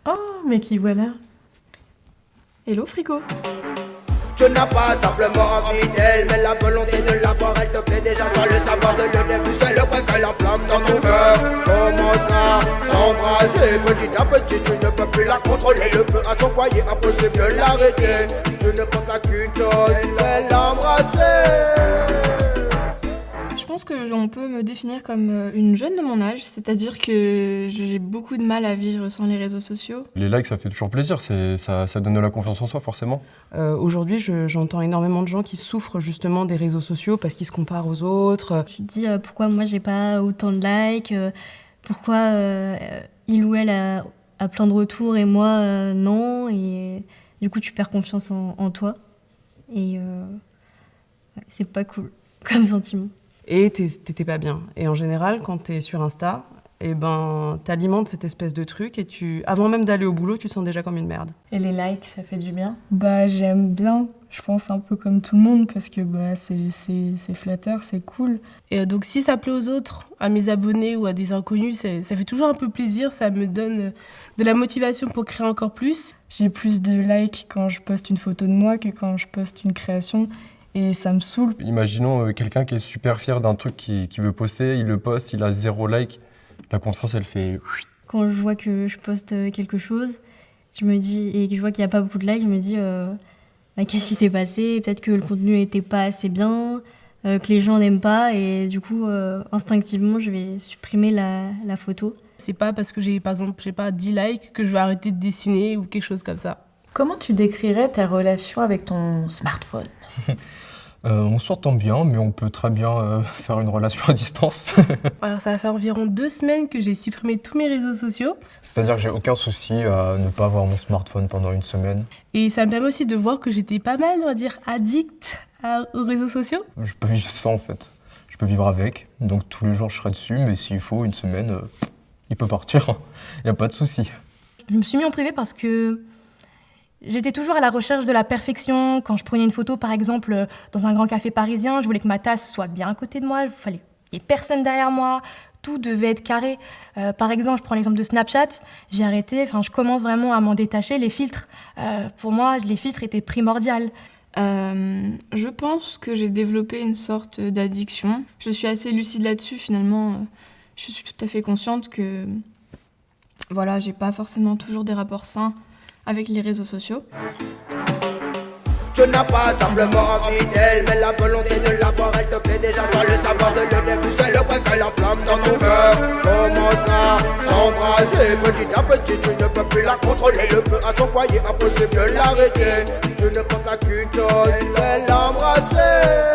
Oh, mais qui voilà. Hello frigo. Tu n'as pas simplement envie d'elle, mais la volonté de l'avoir, elle te plaît déjà sans le savoir. C'est le début, c'est le point que la flamme dans ton cœur commence à s'embraser. Petit à petit, tu ne peux plus la contrôler. Le feu à son foyer, impossible de l'arrêter. Tu ne penses à qu'une chose, c'est l'embrasser. Je pense que on peut me définir comme une jeune de mon âge, c'est-à-dire que j'ai beaucoup de mal à vivre sans les réseaux sociaux. Les likes, ça fait toujours plaisir, ça donne de la confiance en soi, forcément. Aujourd'hui, j'entends énormément de gens qui souffrent justement des réseaux sociaux parce qu'ils se comparent aux autres. Tu te dis pourquoi moi j'ai pas autant de likes, pourquoi il ou elle a plein de retours et moi non, et du coup tu perds confiance en toi et c'est pas cool comme sentiment. Et t'étais pas bien. Et en général, quand t'es sur Insta, eh ben, t'alimentes cette espèce de truc et avant même d'aller au boulot, tu te sens déjà comme une merde. Et les likes, ça fait du bien? Bah j'aime bien, je pense un peu comme tout le monde parce que bah, c'est flatteur, c'est cool. Et donc si ça plaît aux autres, à mes abonnés ou à des inconnus, ça fait toujours un peu plaisir, ça me donne de la motivation pour créer encore plus. J'ai plus de likes quand je poste une photo de moi que quand je poste une création. Et ça me saoule. Imaginons quelqu'un qui est super fier d'un truc qu'il veut poster, il le poste, il a 0 like, la confiance elle fait... Quand je vois que je poste quelque chose, je me dis, et que je vois qu'il n'y a pas beaucoup de likes, je me dis bah, qu'est-ce qui s'est passé? Peut-être que le contenu n'était pas assez bien, que les gens n'aiment pas, et du coup instinctivement je vais supprimer la photo. C'est pas parce que par exemple j'ai pas 10 likes que je vais arrêter de dessiner ou quelque chose comme ça. Comment tu décrirais ta relation avec ton smartphone? On s'entend bien, mais on peut très bien faire une relation à distance. Alors ça va faire environ 2 semaines que j'ai supprimé tous mes réseaux sociaux. C'est-à-dire que j'ai aucun souci à ne pas avoir mon smartphone pendant une semaine. Et ça me permet aussi de voir que j'étais pas mal, on va dire, addict aux réseaux sociaux. Je peux vivre sans en fait. Je peux vivre avec. Donc tous les jours je serai dessus, mais s'il faut une semaine, il peut partir. Il n'y a pas de souci. Je me suis mis en privé parce que j'étais toujours à la recherche de la perfection. Quand je prenais une photo, par exemple, dans un grand café parisien, je voulais que ma tasse soit bien à côté de moi, il fallait qu'il n'y ait personne derrière moi, tout devait être carré. Par exemple, je prends l'exemple de Snapchat, j'ai arrêté, je commence vraiment à m'en détacher. Les filtres, pour moi, les filtres étaient primordiaux. Je pense que j'ai développé une sorte d'addiction. Je suis assez lucide là-dessus, finalement. Je suis tout à fait consciente que voilà, j'ai pas forcément toujours des rapports sains avec les réseaux sociaux. Tu n'as pas simplement envie d'elle, mais la volonté de l'avoir, elle te plaît déjà sans le savoir. C'est le début, c'est le point que la flamme dans ton cœur commence à s'embraser. Petit à petit, tu ne peux plus la contrôler. Le feu à son foyer, impossible de l'arrêter. Tu ne penses à qu'une chose, c'est l'embrasser.